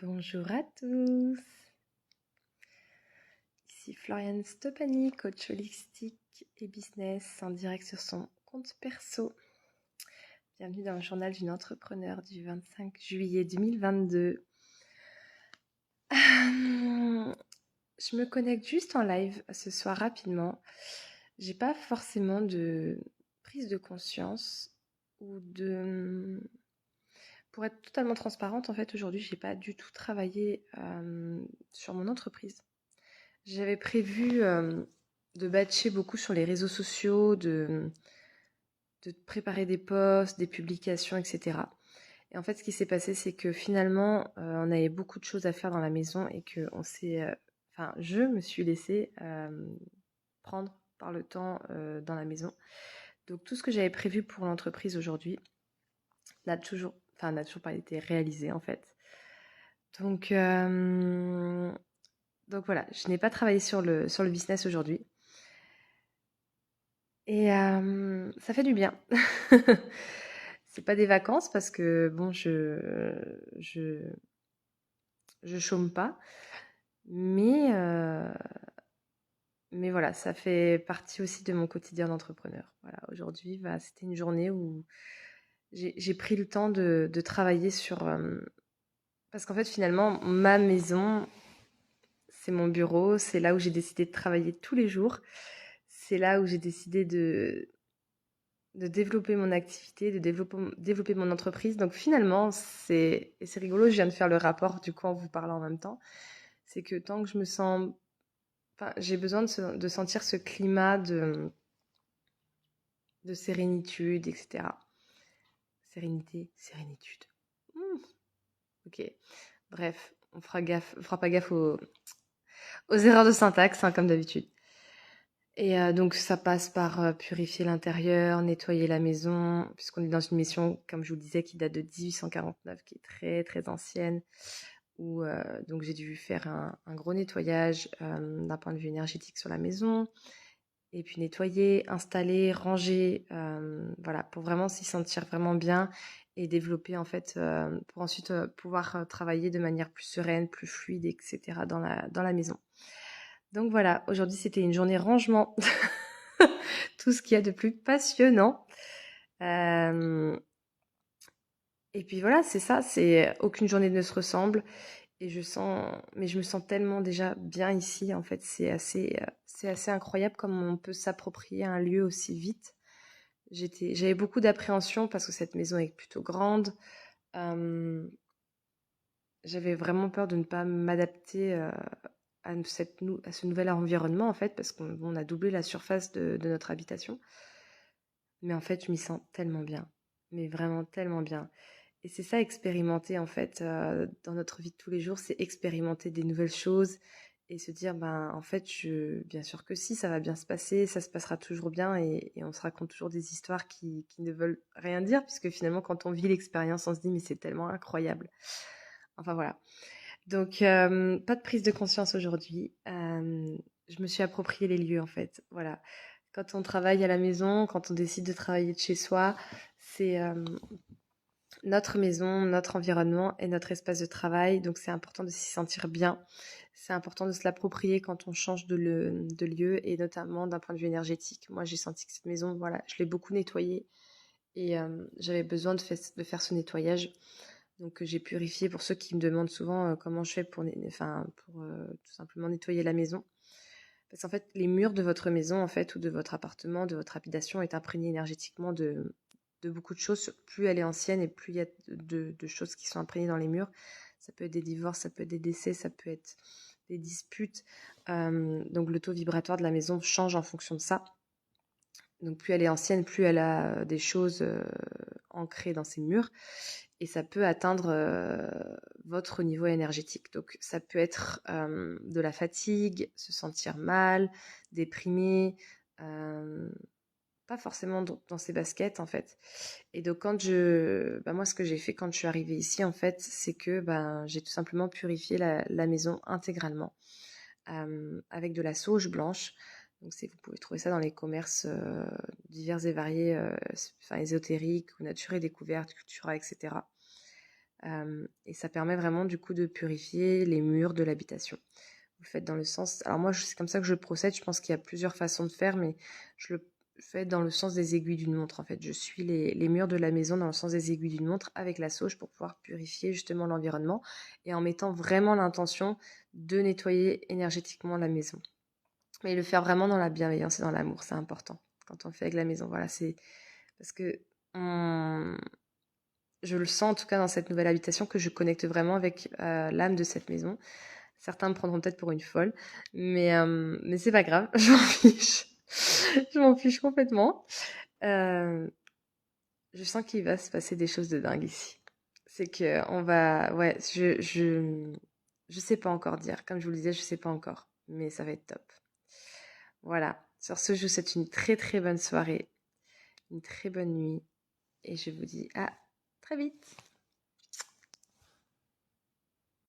Bonjour à tous, ici Floriane Stopani, coach holistique et business en direct sur son compte perso. Bienvenue dans le journal d'une entrepreneur du 25 juillet 2022. Je me connecte juste en live ce soir rapidement. J'ai pas forcément de prise de conscience ou de... Pour être totalement transparente, en fait, aujourd'hui, j'ai pas du tout travaillé sur mon entreprise. J'avais prévu de batcher beaucoup sur les réseaux sociaux, de préparer des posts, des publications, etc. Et en fait, ce qui s'est passé, c'est que finalement, on avait beaucoup de choses à faire dans la maison et que je me suis laissée prendre par le temps dans la maison. Donc tout ce que j'avais prévu pour l'entreprise aujourd'hui n'a toujours pas été réalisé en fait. Donc, donc voilà, je n'ai pas travaillé sur le business aujourd'hui. Et ça fait du bien. C'est pas des vacances parce que bon, je chôme pas, mais mais voilà, ça fait partie aussi de mon quotidien d'entrepreneur. Voilà, aujourd'hui, c'était une journée où j'ai pris le temps de travailler sur parce qu'en fait, finalement, ma maison, c'est mon bureau, c'est là où j'ai décidé de travailler tous les jours. C'est là où j'ai décidé de développer mon activité, de développer mon entreprise. Donc finalement, c'est rigolo, je viens de faire le rapport du coup en vous parlant en même temps. C'est que tant que je me sens... Enfin, j'ai besoin de sentir ce climat de sérénitude, etc. Sérénité, sérénitude. Mmh, ok. Bref, on fera pas gaffe aux erreurs de syntaxe, hein, comme d'habitude. Et donc ça passe par purifier l'intérieur, nettoyer la maison, puisqu'on est dans une mission, comme je vous le disais, qui date de 1849, qui est très très ancienne, où donc j'ai dû faire un gros nettoyage d'un point de vue énergétique sur la maison, et puis nettoyer, installer, ranger, voilà, pour vraiment s'y sentir vraiment bien et développer en fait, pour ensuite pouvoir travailler de manière plus sereine, plus fluide, etc. dans la maison. Donc voilà, aujourd'hui c'était une journée rangement, tout ce qu'il y a de plus passionnant. Et puis voilà, c'est ça, c'est aucune journée ne se ressemble. Et mais je me sens tellement déjà bien ici. En fait, c'est assez incroyable comme on peut s'approprier un lieu aussi vite. J'avais beaucoup d'appréhension parce que cette maison est plutôt grande. Euh, J'avais vraiment peur de ne pas m'adapter à ce nouvel environnement, en fait, parce qu'on a doublé la surface de notre habitation. Mais en fait, je m'y sens tellement bien. Mais vraiment tellement bien. Et c'est ça, expérimenter, en fait, dans notre vie de tous les jours, c'est expérimenter des nouvelles choses et se dire, ben, en fait, bien sûr que si, ça va bien se passer, ça se passera toujours bien et on se raconte toujours des histoires qui ne veulent rien dire, puisque finalement, quand on vit l'expérience, on se dit, mais c'est tellement incroyable. Enfin, voilà. Donc, pas de prise de conscience aujourd'hui. Je me suis approprié les lieux, en fait. Voilà. Quand on travaille à la maison, quand on décide de travailler de chez soi, c'est notre maison, notre environnement et notre espace de travail. Donc, c'est important de s'y sentir bien. C'est important de se l'approprier quand on change de lieu et notamment d'un point de vue énergétique. Moi, j'ai senti que cette maison, voilà, je l'ai beaucoup nettoyée et j'avais besoin de faire ce nettoyage. Donc, j'ai purifié. Pour ceux qui me demandent souvent comment je fais pour tout simplement nettoyer la maison. Parce qu'en fait, les murs de votre maison, en fait, ou de votre appartement, de votre habitation, est imprégné énergétiquement de beaucoup de choses. Plus elle est ancienne et plus il y a de choses qui sont imprégnées dans les murs. Ça peut être des divorces, ça peut être des décès, ça peut être des disputes. Donc le taux vibratoire de la maison change en fonction de ça. Donc plus elle est ancienne, plus elle a des choses ancrées dans ses murs. Et ça peut atteindre votre niveau énergétique. Donc ça peut être de la fatigue, se sentir mal, déprimé, pas forcément dans ses baskets en fait. Et donc moi ce que j'ai fait quand je suis arrivée ici en fait, c'est que j'ai tout simplement purifié la maison intégralement avec de la sauge blanche. Donc vous pouvez trouver ça dans les commerces divers et variés, ésotériques ou nature et découverte, Cultura, etc. Et ça permet vraiment du coup de purifier les murs de l'habitation. Vous le faites dans le sens... Alors moi, c'est comme ça que je procède. Je pense qu'il y a plusieurs façons de faire, mais je le fais dans le sens des aiguilles d'une montre. En fait, je suis les murs de la maison dans le sens des aiguilles d'une montre avec la sauge pour pouvoir purifier justement l'environnement et en mettant vraiment l'intention de nettoyer énergétiquement la maison. Mais le faire vraiment dans la bienveillance et dans l'amour, c'est important. Quand on fait avec la maison, voilà, c'est parce que je le sens en tout cas dans cette nouvelle habitation que je connecte vraiment avec l'âme de cette maison. Certains me prendront peut-être pour une folle, mais c'est pas grave, je m'en fiche. Je m'en fiche complètement. Je sens qu'il va se passer des choses de dingue ici. C'est que on va, ouais, je sais pas encore dire. Comme je vous le disais, je sais pas encore, mais ça va être top. Voilà. Sur ce, je vous souhaite une très très bonne soirée, une très bonne nuit, et je vous dis à très vite.